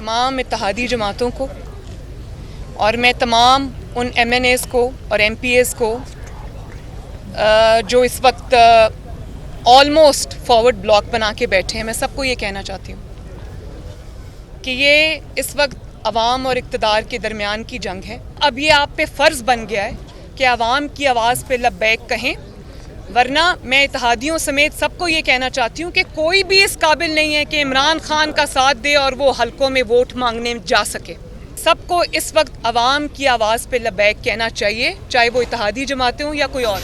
तमाम इत्तेहादी जमातों को और मैं तमाम उन MNAs को और MPAs को जो इस वक्त ऑलमोस्ट फॉरवर्ड ब्लॉक बना के बैठे हैं, मैं सबको ये कहना चाहती हूँ कि ये इस वक्त अवाम और इक़्तिदार के दरमियान की जंग है। अब ये आप पे फ़र्ज़ बन गया है कि अवाम की आवाज़ पे लब्बैक कहें, वरना मैं इत्तेहादियों समेत सबको ये कहना चाहती हूँ कि कोई भी इस काबिल नहीं है कि इमरान खान का साथ दे और वो हलकों में वोट मांगने जा सके। सबको इस वक्त अवाम की आवाज़ पे लब्बैक कहना चाहिए, चाहे वो इत्तेहादी जमातें हों या कोई और।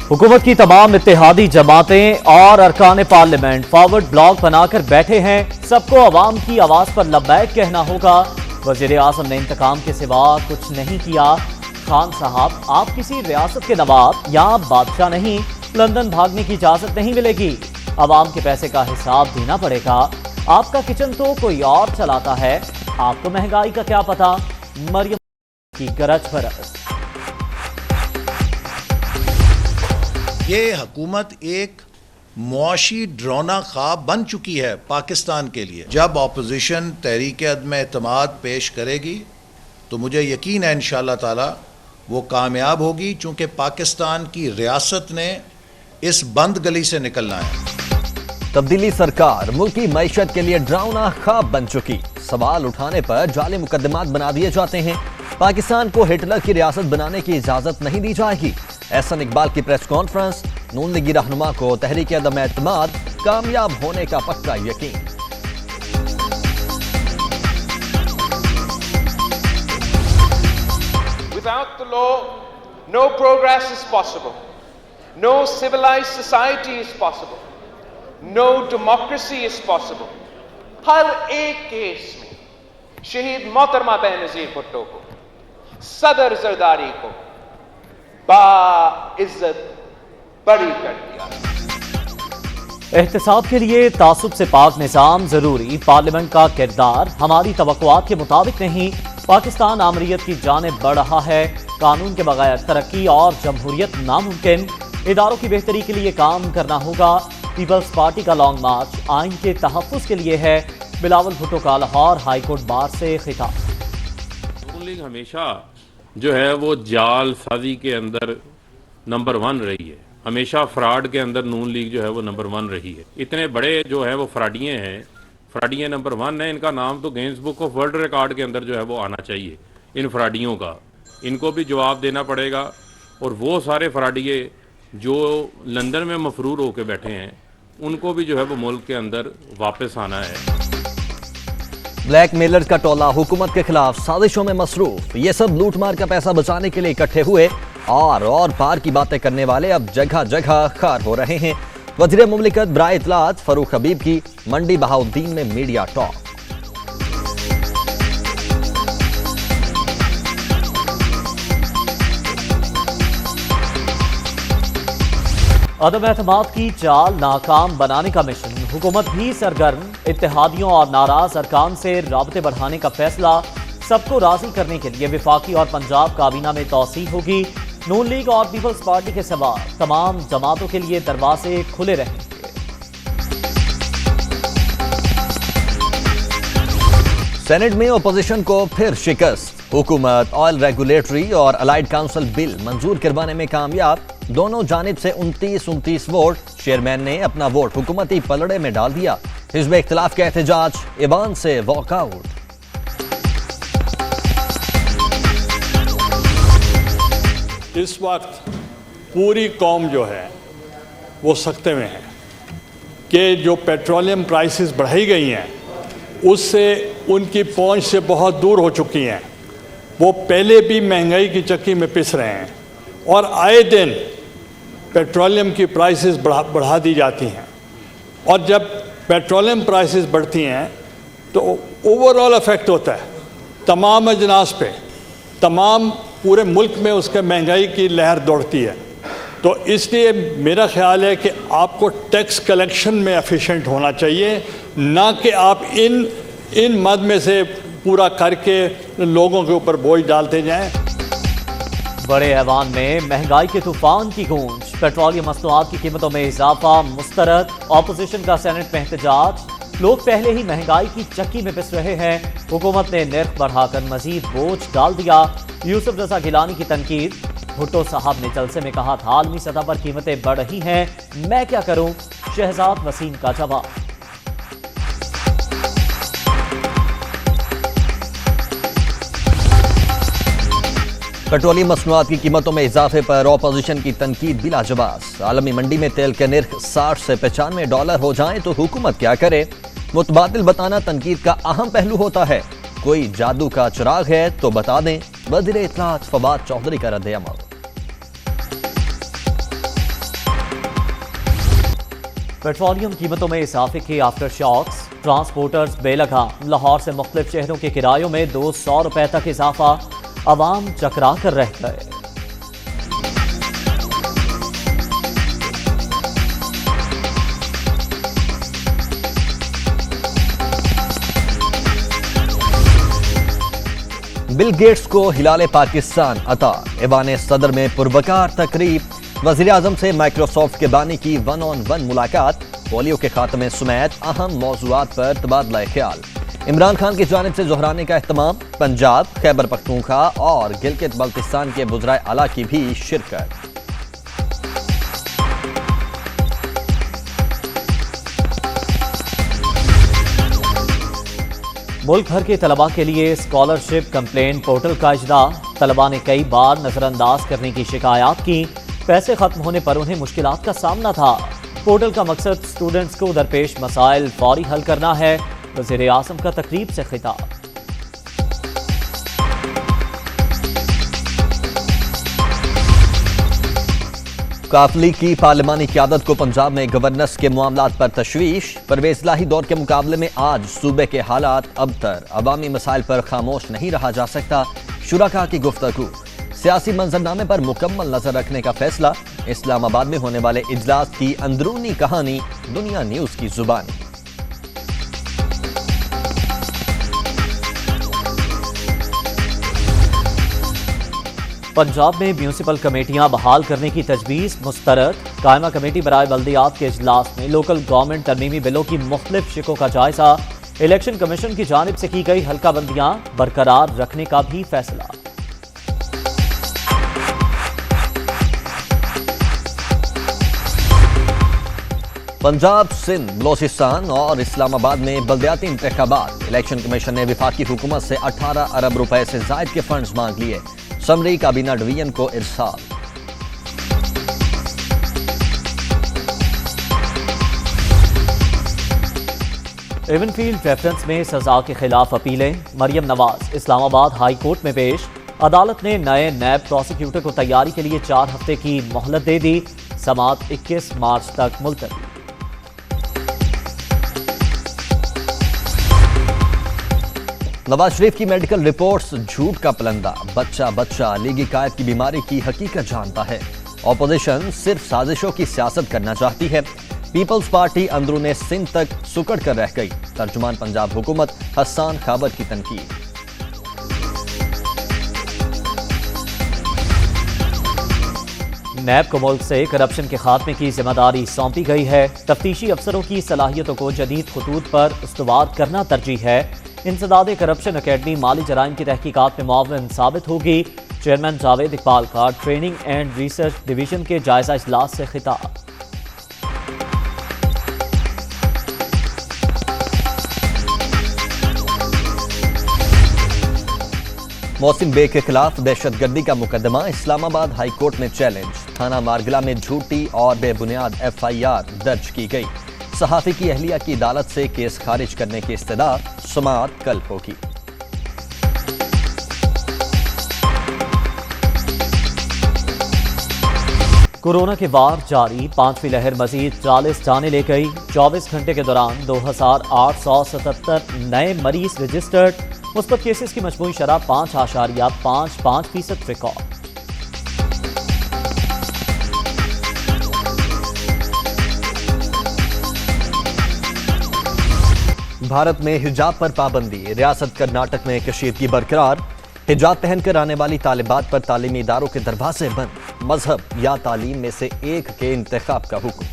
हुकूमत की तमाम इत्तेहादी जमातें और अरकान पार्लियामेंट फॉरवर्ड ब्लॉक बनाकर बैठे हैं। सबको अवाम की आवाज़ पर लब्बैक कहना होगा। वज़ीर आज़म ने इंतकाम के सिवा कुछ नहीं किया। खान साहब, आप किसी रियासत के नवाब या बादशाह नहीं, लंदन भागने की इजाजत नहीं मिलेगी। अवाम के पैसे का हिसाब देना पड़ेगा। आपका किचन तो कोई और चलाता है, आपको महंगाई का क्या पता। मरियम की गरज बरस। ये हुकूमत एक मुआशी ड्रोना ख्वाब बन चुकी है पाकिस्तान के लिए। जब ऑपोजिशन तहरीक अदम एतमाद पेश करेगी तो मुझे यकीन है इंशाअल्लाह ताला वो कामयाब होगी, चूँकि पाकिस्तान की रियासत ने इस बंद गली से निकलना है। तब्दीली सरकार मुल्क की मईशत के लिए डरावना ख्वाब बन चुकी। सवाल उठाने पर जाली मुकदमात बना दिए जाते हैं। पाकिस्तान को हिटलर की रियासत बनाने की इजाजत नहीं दी जाएगी। एहसन इकबाल की प्रेस कॉन्फ्रेंस। नून लीगी रहनुमा को तहरीक अदम एतमाद कामयाब होने का पक्का यकीन। Without the law, no progress is possible. No civilized society is possible. No democracy is possible. हर एक केस में शहीद मोहतरमा बेनज़ीर भुट्टो को, सदर जरदारी को बाइज्जत बरी कर दिया। एहतसाब के लिए तासुब से पाक निज़ाम जरूरी। पार्लियामेंट का किरदार हमारी तवक्कुआत के मुताबिक नहीं। पाकिस्तान आमरीयत की जानिब बढ़ रहा है। कानून के बगैर तरक्की और जमहूरियत नामुमकिन। इदारों की बेहतरी के लिए काम करना होगा। पीपल्स पार्टी का लॉन्ग मार्च आइन के तहफ़्फ़ुज़ के लिए है। बिलावल भुट्टो का लाहौर हाईकोर्ट बार से खिताब। नून लीग हमेशा जो है वो जाल साजी के अंदर नंबर 1 रही है। हमेशा फ्रॉड के अंदर नून लीग जो है वो नंबर 1 रही है। इतने बड़े जो है वो फ्रॉडिये हैं, फ्रॉडिये नंबर 1 है। इनका नाम तो Guinness book of world record के अंदर जो है वो आना चाहिए। इन फ्रॉडियों का इनको भी जवाब देना पड़ेगा। और वो सारे फ्रॉडिये जो लंदन में मफरूर होकर बैठे हैं, उनको भी जो है वो मुल्क के अंदर वापस आना है। ब्लैक मेलर्स का टोला हुकूमत के खिलाफ साजिशों में मसरूफ। ये सब लूटमार का पैसा बचाने के लिए इकट्ठे हुए और पार की बातें करने वाले अब जगह जगह खार हो रहे हैं। वज़ीर मुमलिकत बराए इत्तलात फरूख हबीब की मंडी बहाउद्दीन में मीडिया टॉक। अदम एतमाद की चाल नाकाम बनाने का मिशन। हुकूमत भी सरगर्म। इत्तेहादियों और नाराज अरकान से राबते बढ़ाने का फैसला। सबको राजी करने के लिए विफाकी और पंजाब काबीना में तौसीई होगी। नून लीग और पीपल्स पार्टी के सिवा तमाम जमातों के लिए दरवाजे खुले रहेंगे। सेनेट में ओपोजिशन को फिर शिकस्त। हुकूमत ऑयल रेगुलेटरी और अलाइड काउंसिल बिल मंजूर करवाने में कामयाब। दोनों जानिब से 29 वोट। चेयरमैन ने अपना वोट हुकूमती पलड़े में डाल दिया। हिज़्ब इख्तिलाफ का एहतजाज, ईवान से वॉकआउट। इस वक्त पूरी कौम जो है वो सख्ते में है कि जो पेट्रोलियम प्राइसेस बढ़ाई गई हैं उससे उनकी पहुंच से बहुत दूर हो चुकी हैं। वो पहले भी महंगाई की चक्की में पिस रहे हैं और आए दिन पेट्रोलियम की प्राइसेस बढ़ा दी जाती हैं। और जब पेट्रोलियम प्राइसेस बढ़ती हैं तो ओवरऑल इफ़ेक्ट होता है तमाम अजनास पे, तमाम पूरे मुल्क में उसके महंगाई की लहर दौड़ती है। तो इसलिए मेरा ख्याल है कि आपको टैक्स कलेक्शन में एफिशिएंट होना चाहिए, ना कि आप इन मद में से पूरा करके लोगों के ऊपर बोझ डालते जाएं। बड़े ऐवान में महंगाई के तूफान की गूंज। पेट्रोलियम मसनूआत की कीमतों में इजाफा मुस्तरद। ऑपोजिशन का सेनेट में एहतजाज। लोग पहले ही महंगाई की चक्की में पिस रहे हैं, हुकूमत ने निर्ख बढ़ाकर मजीद बोझ डाल दिया। यूसुफ रजा गिलानी की तनकीद। भुट्टो साहब ने जलसे में कहा था आलमी सतह पर कीमतें बढ़ रही हैं, मैं क्या करूं। शहजाद वसीम का जवाब। पेट्रोलियम मसनूआत की कीमतों में इजाफे पर ऑपोजिशन की तनकीद बिला जवाब। आलमी मंडी में तेल के निर्ख 60 से $95 हो जाएं तो हुकूमत क्या करे। मुतबादिल बताना तनकीद का अहम पहलू होता है। कोई जादू का चिराग है तो बता दें। वज़ीर इत्तलात फवाद चौधरी का रद्द-ए-अमल। पेट्रोलियम कीमतों में इजाफे के आफ्टर शॉक्स। ट्रांसपोर्टर्स बेलगाम। लाहौर से मुख्तलिफ शहरों के किरायों में $200 तक इजाफा। अवाम चकरा कर रह गए। बिल गेट्स को हिलाले पाकिस्तान अता। ऐवान सदर में पुरवकार तकरीब। वज़ीर आज़म से माइक्रोसॉफ्ट के बानी की 1-on-1 मुलाकात। पोलियो के खात्मे समेत अहम मौज़ूआत पर तबादला ख्याल। इमरान खान की जानिब से जोहराने का एहतमाम। पंजाब, खैबर पख्तूनख्वा और गिलगित बल्तिस्तान के वज़राए आला की भी शिरकत। मुल्क भर के तलबा के लिए स्कॉलरशिप कंप्लेंट पोर्टल का इजरा। तलबा ने कई बार नजरअंदाज करने की शिकायत की। पैसे खत्म होने पर उन्हें मुश्किलात का सामना था। पोर्टल का मकसद स्टूडेंट्स को दरपेश मसाइल फौरी हल करना है। वज़ीर आज़म का तकरीब से खिताब। काफली की पार्लिमानी क़यादत को पंजाब में गवर्नेंस के मामलात पर तशवीश। परवेज़ इलाही दौर के मुकाबले में आज सूबे के हालात अबतर। अवामी मसाइल पर खामोश नहीं रहा जा सकता। शुरका की गुफ्तगू। सियासी मंजरनामे पर मुकम्मल नजर रखने का फैसला। इस्लामाबाद में होने वाले इजलास की अंदरूनी कहानी दुनिया न्यूज़ की जुबानी। पंजाब में म्यूनिसिपल कमेटियां बहाल करने की तजवीज़ मुस्तरद। कायमा कमेटी बराए बल्दियात के इजलास में लोकल गवर्नमेंट तरमीमी बिलों की मुख्तलिफ शिकों का जायजा। इलेक्शन कमीशन की जानिब से की गई हल्का बंदियां बरकरार रखने का भी फैसला। पंजाब, सिंध, बलोचिस्तान और इस्लामाबाद में बल्दियाती इंतखाबात। इलेक्शन कमीशन ने विफाकी हुकूमत से 18 अरब रुपए से जायद के फंड्स मांग लिए। समरी काबीना डिवीजन को इरसाल। एवनफील्ड रेफरेंस में सजा के खिलाफ अपीलें। मरियम नवाज इस्लामाबाद हाई कोर्ट में पेश। अदालत ने नए नैब प्रोसिक्यूटर को तैयारी के लिए 4 हफ्ते की मोहलत दे दी। समाअत 21 मार्च तक मुलतवी। नवाज शरीफ की मेडिकल रिपोर्ट्स झूठ का पलंदा। बच्चा लीगी कायद की बीमारी की हकीकत जानता है। ऑपोजिशन सिर्फ साजिशों की सियासत करना चाहती है। पीपल्स पार्टी अंदरूने सिंध तक सुकड़ कर रह गई। तर्जुमान पंजाब हुकूमत हसन खाबर की तनकीद। नैब को मुल्क से करप्शन के खात्मे की जिम्मेदारी सौंपी गई है। तफ्तीशी अफसरों की सलाहियतों को जदीद खतूत पर उस्तवार करना तरजीह है। इंसदाद करप्शन अकेडमी माली जराइम की तहकीकात में मुआविन साबित होगी। चेयरमैन जावेद इकबाल का ट्रेनिंग एंड रिसर्च डिवीजन के जायजा इजलास से खिताब। मोहसिन बेग के खिलाफ दहशतगर्दी का मुकदमा इस्लामाबाद हाई कोर्ट में चैलेंज। थाना मारगला में झूठी और बेबुनियाद FIR दर्ज की गई। सहाफी की अहलिया की अदालत से केस खारिज करने की इस्तदा। समाअत कल होगी। कोरोना के वार जारी। 5वीं लहर मजीद 40 जाने ले गई। 24 घंटे के दौरान 2877 नए मरीज रजिस्टर्ड। मुस्बत केसेस की मजमूई शरह 5.55% रिकॉर्ड। भारत में हिजाब पर पाबंदी। रियासत कर्नाटक में कशीदगी बरकरार। हिजाब पहनकर आने वाली तालिबात पर तालीमी इदारों के दरवाजे बंद। मजहब या तालीम में से एक के इंतखाब का हुक्म।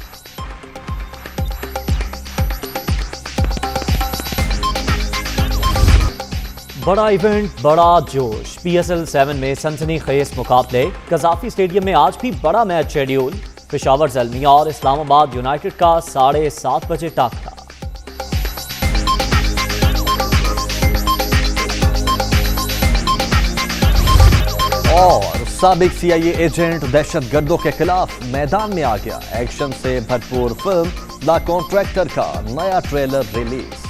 बड़ा इवेंट, बड़ा जोश। PSL 7 में सनसनीखेज मुकाबले। कजाफी स्टेडियम में आज भी बड़ा मैच शेड्यूल। पेशावर ज़ल्मिया और इस्लामाबाद यूनाइटेड का 7:30 बजे टाकरा। और साबिक CIA एजेंट दहशतगर्दों के खिलाफ मैदान में आ गया। एक्शन से भरपूर फिल्म द कॉन्ट्रैक्टर का नया ट्रेलर रिलीज।